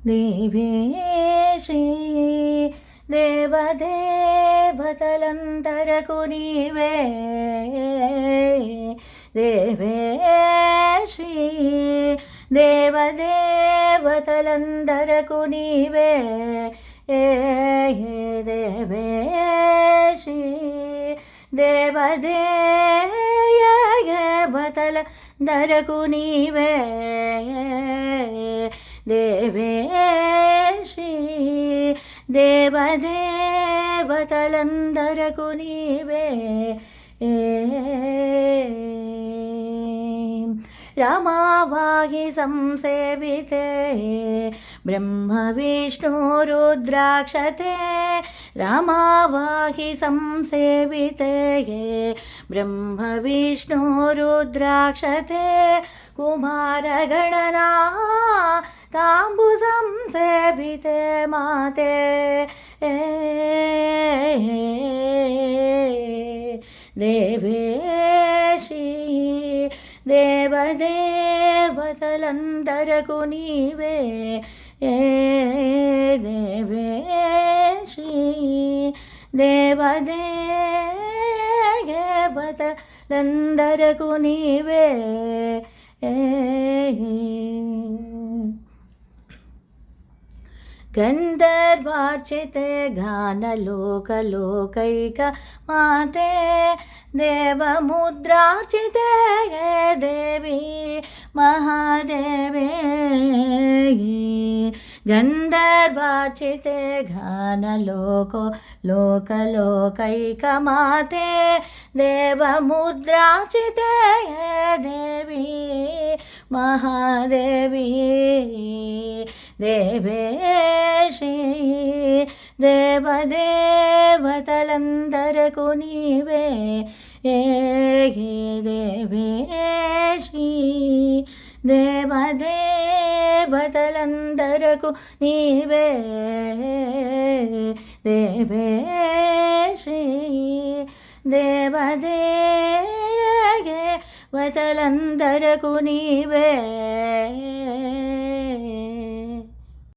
దేవేశీ దేవదేవతలందరకు నీవే దేవేశీ దేవదేవతలందరకు నీవే దేవేశీ దేవదేవతలందరకు నీవే దేవేశీ దేవదేవతలందరకు నీవే రమావాహి సంసేవితే బ్రహ్మ విష్ణు రుద్రాక్షతే రమావాహి సంసేవితే బ్రహ్మ విష్ణు రుద్రాక్షతే కుమారగణనా తాంబు సంసేవితే మాతే దేవేశీ దేవదేవతలందరకు నీవే దేవేశీ దేవదేవతలందరకు నీవే గంధర్వార్చితే గానలోకలోకైక మాతే దేవముద్రార్చితే దేవి మహాదేవే గంధర్వార్చితే గానలోకలోకైక మాతే దేవముద్రార్చితే దేవి మహాదేవి దేవేశీ దేవదేవతలందరకు నీవే దేవేశీ దేవదేవతలందరకు నీవే దేవేశీ దేవదేవతలందరకు నీవే